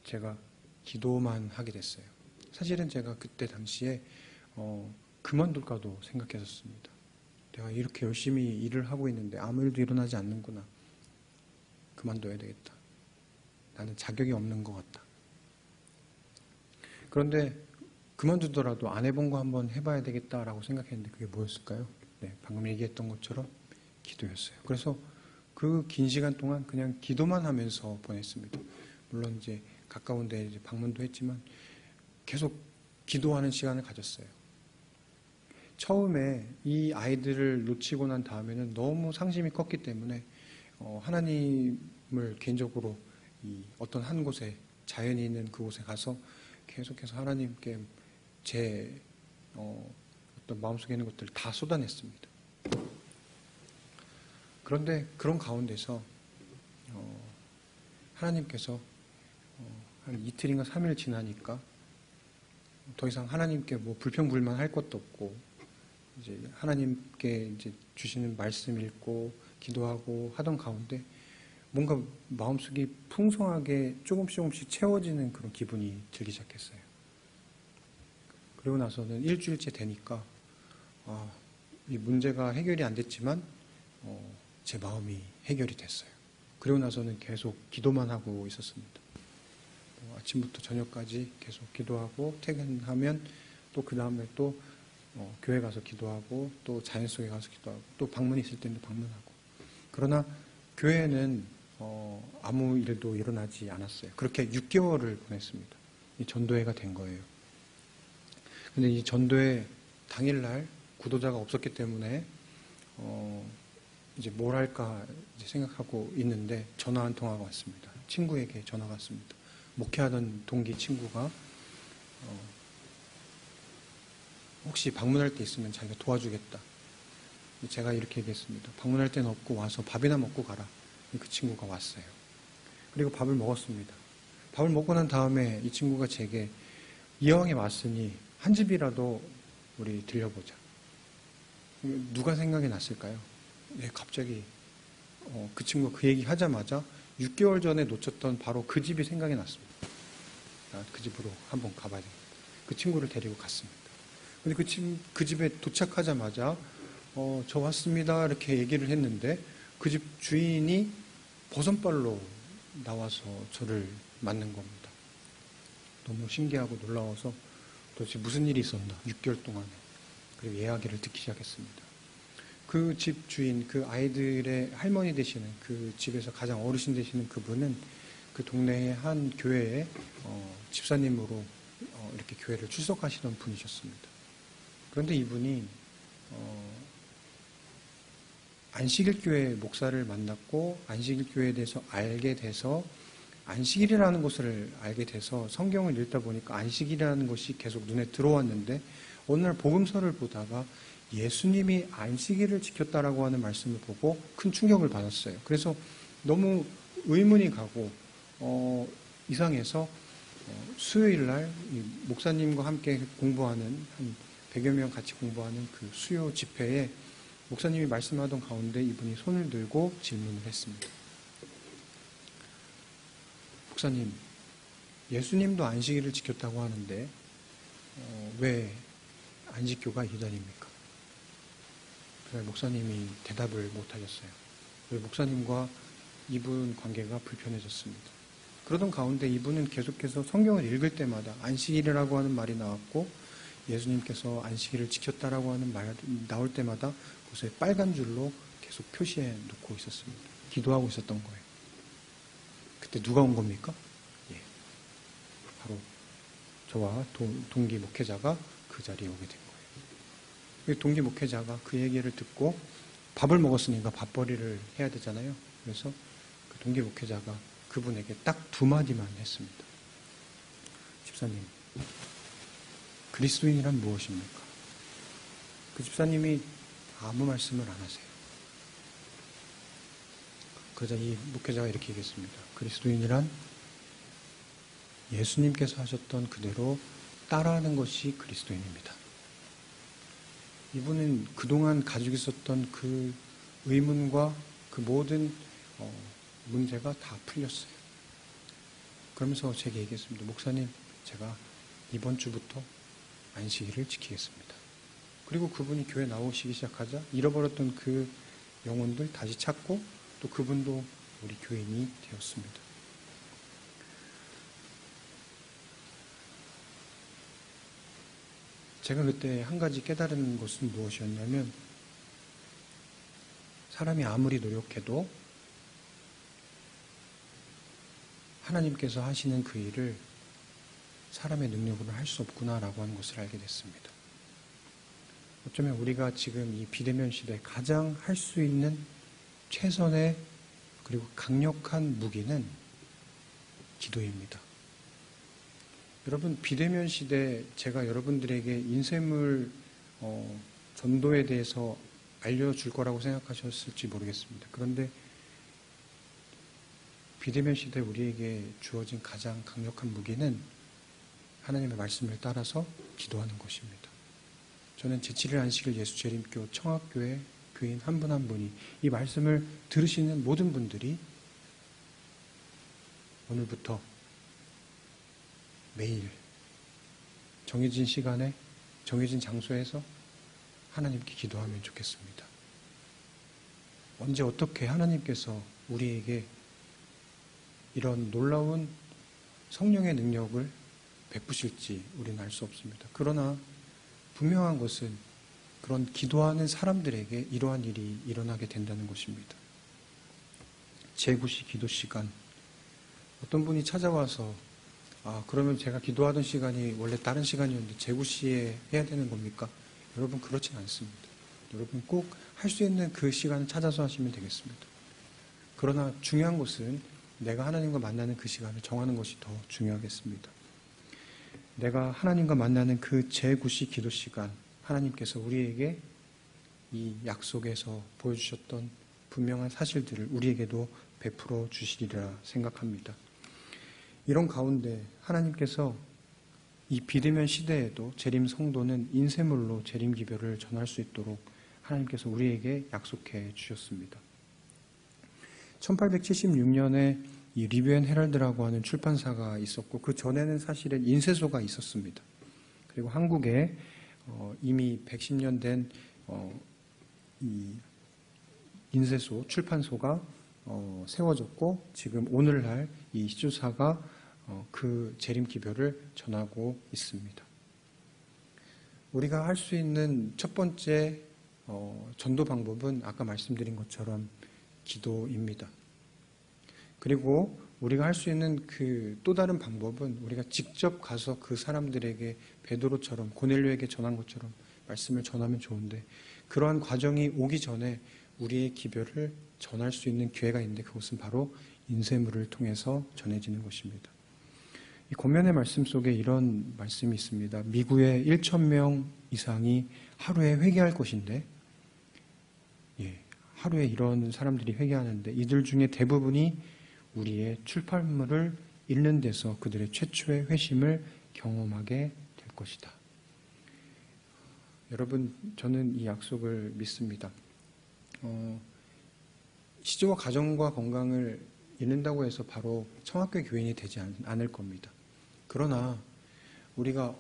제가 기도만 하게 됐어요. 사실은 제가 그때 당시에 그만둘까도 생각했었습니다. 내가 이렇게 열심히 일을 하고 있는데 아무 일도 일어나지 않는구나. 그만둬야 되겠다. 나는 자격이 없는 것 같다. 그런데 그만두더라도 안 해본 거 한번 해봐야 되겠다라고 생각했는데 그게 뭐였을까요? 네, 방금 얘기했던 것처럼 기도였어요. 그래서 그 긴 시간 동안 그냥 기도만 하면서 보냈습니다. 물론 이제 가까운 데 이제 방문도 했지만 계속 기도하는 시간을 가졌어요. 처음에 이 아이들을 놓치고 난 다음에는 너무 상심이 컸기 때문에 하나님을 개인적으로 이 어떤 한 곳에, 자연이 있는 그곳에 가서 계속해서 하나님께 제 어떤 마음속에 있는 것들을 다 쏟아냈습니다. 그런데 그런 가운데서 하나님께서 한 이틀인가 3일 지나니까 더 이상 하나님께 뭐 불평불만할 것도 없고, 이제 하나님께 이제 주시는 말씀 읽고 기도하고 하던 가운데 뭔가 마음속이 풍성하게 조금씩 채워지는 그런 기분이 들기 시작했어요. 그리고 나서는 일주일째 되니까 이 문제가 해결이 안 됐지만 제 마음이 해결이 됐어요. 그리고 나서는 계속 기도만 하고 있었습니다. 아침부터 저녁까지 계속 기도하고, 퇴근하면 또 그 다음에 또 교회 가서 기도하고, 또 자연 속에 가서 기도하고, 또 방문이 있을 때는 방문하고. 그러나 교회는 아무 일도 일어나지 않았어요. 그렇게 6개월을 보냈습니다. 이 전도회가 된 거예요. 근데 이 전도회 당일날 구도자가 없었기 때문에 이제 뭘 할까 이제 생각하고 있는데 전화 한 통화가 왔습니다. 친구에게 전화가 왔습니다. 목회하던 동기 친구가 혹시 방문할 때 있으면 자기가 도와주겠다. 제가 이렇게 얘기했습니다. 방문할 때는 없고 와서 밥이나 먹고 가라. 그 친구가 왔어요. 그리고 밥을 먹었습니다. 밥을 먹고 난 다음에 이 친구가 제게 이왕에 왔으니 한 집이라도 우리 들려보자. 누가 생각이 났을까요? 네, 갑자기 그 친구가 그 얘기 하자마자 6개월 전에 놓쳤던 바로 그 집이 생각이 났습니다. 그 집으로 한번 가봐야 되겠다. 그 친구를 데리고 갔습니다. 근데 그 집에 도착하자마자 저 왔습니다 이렇게 얘기를 했는데 그 집 주인이 버선발로 나와서 저를 맞는 겁니다. 너무 신기하고 놀라워서 도대체 무슨 일이 있었나 6개월 동안에. 그리고 이야기를 듣기 시작했습니다. 그 집 주인, 그 아이들의 할머니 되시는, 그 집에서 가장 어르신 되시는 그분은 그 동네의 한 교회에 집사님으로 이렇게 교회를 출석하시던 분이셨습니다. 그런데 이분이 안식일교회 목사를 만났고 안식일교회에 대해서 알게 돼서 안식일이라는 것을 알게 돼서 성경을 읽다 보니까 안식일이라는 것이 계속 눈에 들어왔는데 어느 날 복음서를 보다가 예수님이 안식일을 지켰다라고 하는 말씀을 보고 큰 충격을 받았어요. 그래서 너무 의문이 가고 이상해서 수요일 날 목사님과 함께 공부하는 한 100여 명 같이 공부하는 그 수요 집회에 목사님이 말씀하던 가운데 이분이 손을 들고 질문을 했습니다. 목사님, 예수님도 안식일을 지켰다고 하는데 왜 안식교가 이단입니까? 그래 목사님이 대답을 못하셨어요. 목사님과 이분 관계가 불편해졌습니다. 그러던 가운데 이분은 계속해서 성경을 읽을 때마다 안식일이라고 하는 말이 나왔고 예수님께서 안식일을 지켰다라고 하는 말 나올 때마다 그것에 빨간 줄로 계속 표시해 놓고 있었습니다. 기도하고 있었던 거예요. 그때 누가 온 겁니까? 예. 바로 저와 동기 목회자가 그 자리에 오게 된 거예요. 동기 목회자가 그 얘기를 듣고 밥을 먹었으니까 밥벌이를 해야 되잖아요. 그래서 그 동기 목회자가 그분에게 딱 2마디만 했습니다. 집사님, 그리스도인이란 무엇입니까? 그 집사님이 아무 말씀을 안 하세요. 그러자 이 목회자가 이렇게 얘기했습니다. 그리스도인이란 예수님께서 하셨던 그대로 따라하는 것이 그리스도인입니다. 이분은 그동안 가지고 있었던 그 의문과 그 모든 문제가 다 풀렸어요. 그러면서 제게 얘기했습니다. 목사님, 제가 이번 주부터 안식일을 지키겠습니다. 그리고 그분이 교회 나오시기 시작하자 잃어버렸던 그 영혼들 다시 찾고 또 그분도 우리 교인이 되었습니다. 제가 그때 한 가지 깨달은 것은 무엇이었냐면 사람이 아무리 노력해도 하나님께서 하시는 그 일을 사람의 능력으로 할 수 없구나라고 하는 것을 알게 됐습니다. 어쩌면 우리가 지금 이 비대면 시대에 가장 할 수 있는 최선의 그리고 강력한 무기는 기도입니다. 여러분, 비대면 시대 제가 여러분들에게 인쇄물 전도에 대해서 알려줄 거라고 생각하셨을지 모르겠습니다. 그런데 비대면 시대 우리에게 주어진 가장 강력한 무기는 하나님의 말씀을 따라서 기도하는 것입니다. 저는 제7일 안식일 예수재림교 청학교회 교인 한 분 한 분이 이 말씀을 들으시는 모든 분들이 오늘부터 매일 정해진 시간에 정해진 장소에서 하나님께 기도하면 좋겠습니다. 언제 어떻게 하나님께서 우리에게 이런 놀라운 성령의 능력을 베푸실지 우리는 알 수 없습니다. 그러나 분명한 것은 그런 기도하는 사람들에게 이러한 일이 일어나게 된다는 것입니다. 제9시 기도 시간. 어떤 분이 찾아와서 그러면 제가 기도하던 시간이 원래 다른 시간이었는데 제9시에 해야 되는 겁니까? 여러분, 그렇진 않습니다. 여러분 꼭 할 수 있는 그 시간을 찾아서 하시면 되겠습니다. 그러나 중요한 것은 내가 하나님과 만나는 그 시간을 정하는 것이 더 중요하겠습니다. 내가 하나님과 만나는 그 제9시 기도 시간, 하나님께서 우리에게 이 약속에서 보여주셨던 분명한 사실들을 우리에게도 베풀어 주시리라 생각합니다. 이런 가운데 하나님께서 이 비대면 시대에도 재림 성도는 인쇄물로 재림 기별을 전할 수 있도록 하나님께서 우리에게 약속해 주셨습니다. 1876년에 이 리뷰 앤 헤럴드라고 하는 출판사가 있었고 그 전에는 사실은 인쇄소가 있었습니다. 그리고 한국에 이미 110년 된 이 인쇄소, 출판소가 세워졌고 지금 오늘날 이 시조사가 그 재림 기별을 전하고 있습니다. 우리가 할 수 있는 첫 번째 전도 방법은 아까 말씀드린 것처럼 기도입니다. 그리고 우리가 할 수 있는 그 또 다른 방법은 우리가 직접 가서 그 사람들에게 베드로처럼 고넬료에게 전한 것처럼 말씀을 전하면 좋은데 그러한 과정이 오기 전에 우리의 기별을 전할 수 있는 기회가 있는데 그것은 바로 인쇄물을 통해서 전해지는 것입니다. 이 권면의 말씀 속에 이런 말씀이 있습니다. 미국의 1,000명 이상이 하루에 회개할 것인데 하루에 이런 사람들이 회개하는데 이들 중에 대부분이 우리의 출판물을 읽는 데서 그들의 최초의 회심을 경험하게 될 것이다. 여러분, 저는 이 약속을 믿습니다. 시조와 가정과 건강을 잃는다고 해서 바로 청학교 교인이 되지 않을 겁니다. 그러나 우리가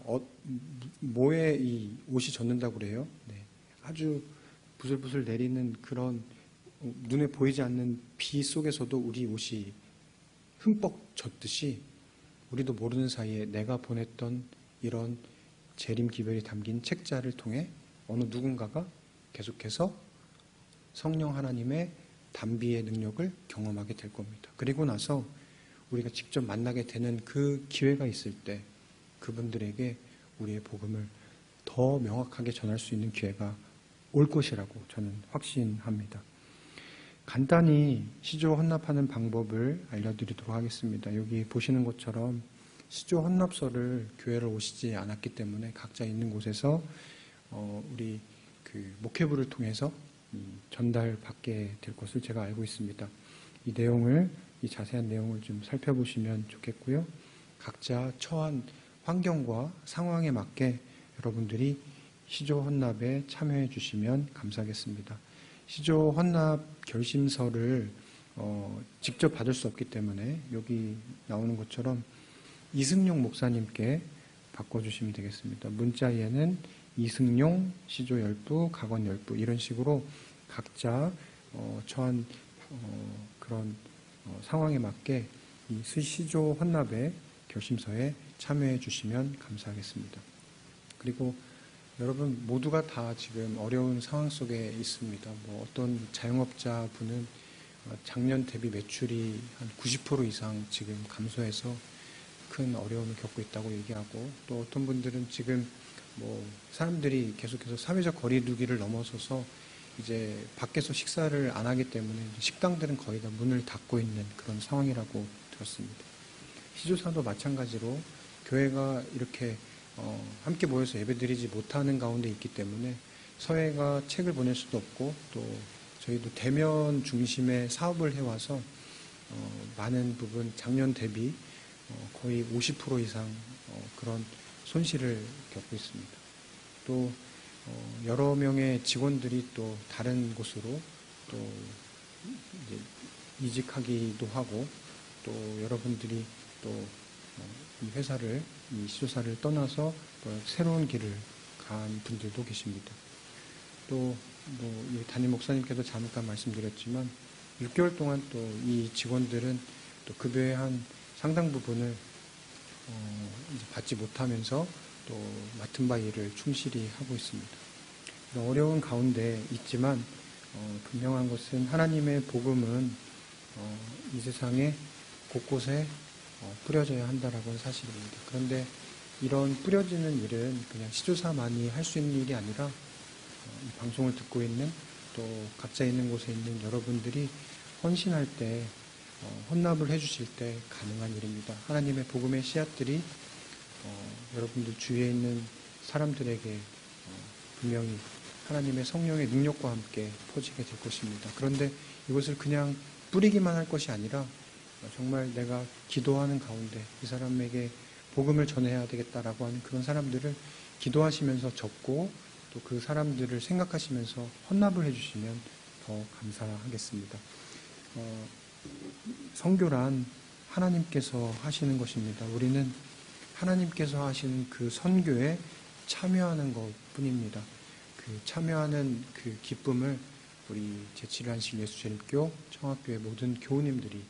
뭐에 이 옷이 젖는다고 그래요? 네. 아주 부슬부슬 내리는 그런 눈에 보이지 않는 비 속에서도 우리 옷이 흠뻑 젖듯이 우리도 모르는 사이에 내가 보냈던 이런 재림 기별이 담긴 책자를 통해 어느 누군가가 계속해서 성령 하나님의 단비의 능력을 경험하게 될 겁니다. 그리고 나서 우리가 직접 만나게 되는 그 기회가 있을 때 그분들에게 우리의 복음을 더 명확하게 전할 수 있는 기회가 올 것이라고 저는 확신합니다. 간단히 시조 헌납하는 방법을 알려드리도록 하겠습니다. 여기 보시는 것처럼 시조 헌납서를 교회를 오시지 않았기 때문에 각자 있는 곳에서 우리 그 목회부를 통해서 전달받게 될 것을 제가 알고 있습니다. 이 내용을, 이 자세한 내용을 좀 살펴보시면 좋겠고요. 각자 처한 환경과 상황에 맞게 여러분들이 시조 헌납에 참여해 주시면 감사하겠습니다. 시조 헌납 결심서를 직접 받을 수 없기 때문에 여기 나오는 것처럼 이승용 목사님께 바꿔주시면 되겠습니다. 문자에는 이승용, 시조 10부, 각원 10부 이런 식으로 각자 처한 그런 상황에 맞게 이 시조 헌납의 결심서에 참여해 주시면 감사하겠습니다. 그리고 여러분 모두가 다 지금 어려운 상황 속에 있습니다. 어떤 자영업자 분은 작년 대비 매출이 한 90% 이상 지금 감소해서 큰 어려움을 겪고 있다고 얘기하고, 또 어떤 분들은 지금 사람들이 계속해서 사회적 거리두기를 넘어서서 이제 밖에서 식사를 안 하기 때문에 식당들은 거의 다 문을 닫고 있는 그런 상황이라고 들었습니다. 시조사도 마찬가지로 교회가 이렇게 함께 모여서 예배드리지 못하는 가운데 있기 때문에 서회가 책을 보낼 수도 없고, 또 저희도 대면 중심의 사업을 해와서 많은 부분 작년 대비 거의 50% 이상 그런 손실을 겪고 있습니다. 또 여러 명의 직원들이 또 다른 곳으로 또 이제 이직하기도 하고, 또 여러분들이 또 이 회사를, 이 시조사를 떠나서 또 새로운 길을 간 분들도 계십니다. 또 이 담임 목사님께도 잠깐 말씀드렸지만 6개월 동안 또 이 직원들은 또 급여의 한 상당 부분을 이제 받지 못하면서 또 맡은 바 일을 충실히 하고 있습니다. 어려운 가운데 있지만 분명한 것은 하나님의 복음은 이 세상에 곳곳에 뿌려져야 한다라고 하는 사실입니다. 그런데 이런 뿌려지는 일은 그냥 시조사만이 할 수 있는 일이 아니라 이 방송을 듣고 있는 또 각자 있는 곳에 있는 여러분들이 헌신할 때, 헌납을 해주실 때 가능한 일입니다. 하나님의 복음의 씨앗들이 여러분들 주위에 있는 사람들에게 분명히 하나님의 성령의 능력과 함께 퍼지게 될 것입니다. 그런데 이것을 그냥 뿌리기만 할 것이 아니라 정말 내가 기도하는 가운데 이 사람에게 복음을 전해야 되겠다라고 하는 그런 사람들을 기도하시면서 적고, 또 그 사람들을 생각하시면서 헌납을 해주시면 더 감사하겠습니다. 선교란 하나님께서 하시는 것입니다. 우리는 하나님께서 하시는 그 선교에 참여하는 것 뿐입니다. 그 참여하는 그 기쁨을 우리 제7한식 예수제일교 청학교의 모든 교우님들이,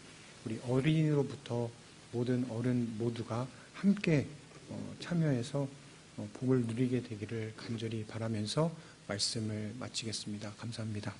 우리 어린이로부터 모든 어른 모두가 함께 참여해서 복을 누리게 되기를 간절히 바라면서 말씀을 마치겠습니다. 감사합니다.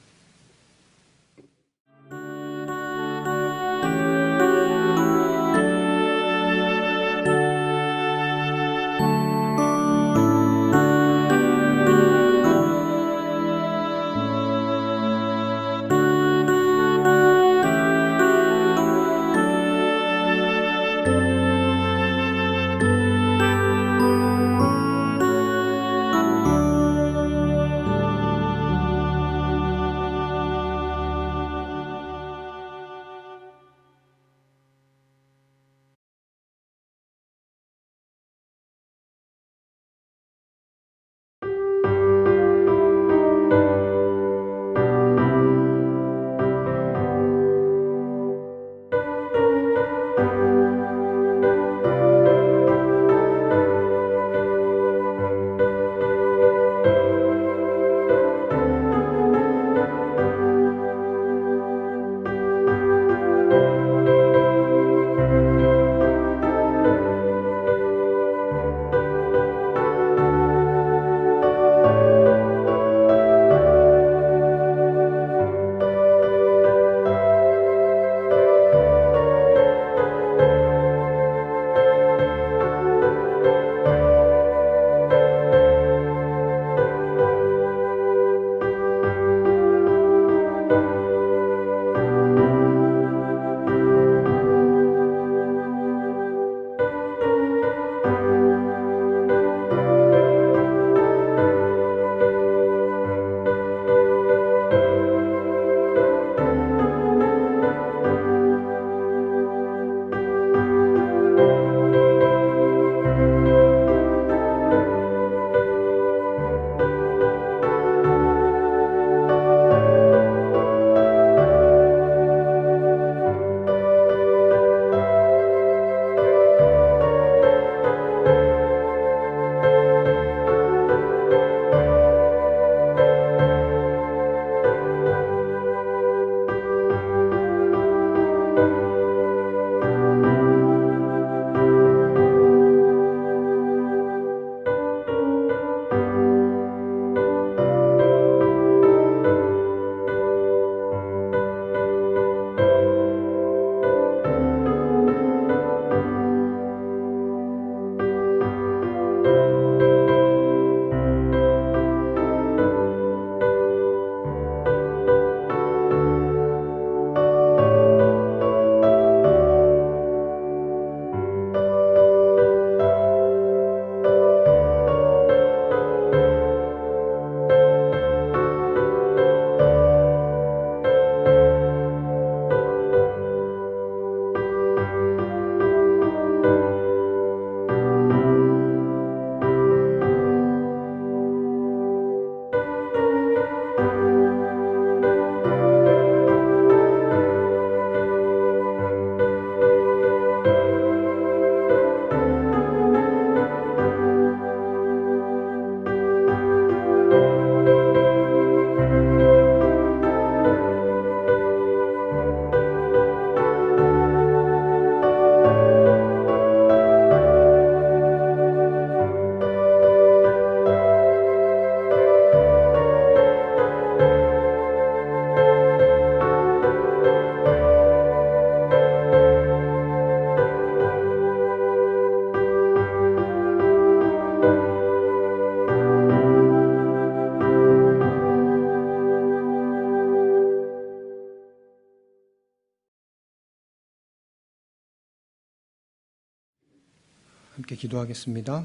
함께 기도하겠습니다.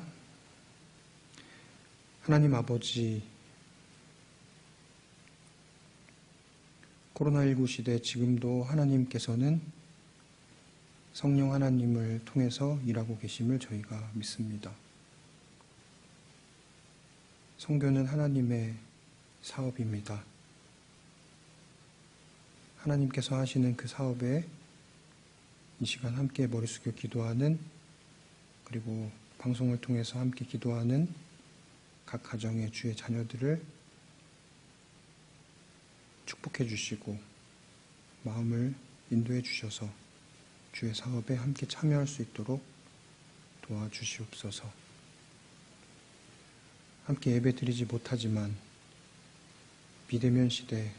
하나님 아버지, 코로나19 시대 지금도 하나님께서는 성령 하나님을 통해서 일하고 계심을 저희가 믿습니다. 선교는 하나님의 사업입니다. 하나님께서 하시는 그 사업에 이 시간 함께 머리 숙여 기도하는, 그리고 방송을 통해서 함께 기도하는 각 가정의 주의 자녀들을 축복해 주시고 마음을 인도해 주셔서 주의 사업에 함께 참여할 수 있도록 도와주시옵소서. 함께 예배드리지 못하지만 비대면 시대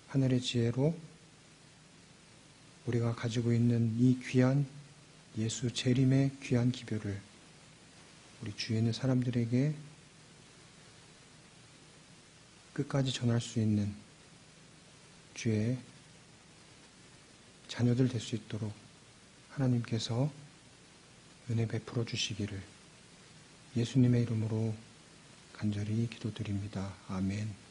하늘의 지혜로 우리가 가지고 있는 이 귀한 예수 재림의 귀한 기별을 우리 주위에 있는 사람들에게 끝까지 전할 수 있는 주의 자녀들 될 수 있도록 하나님께서 은혜 베풀어 주시기를 예수님의 이름으로 간절히 기도드립니다. 아멘.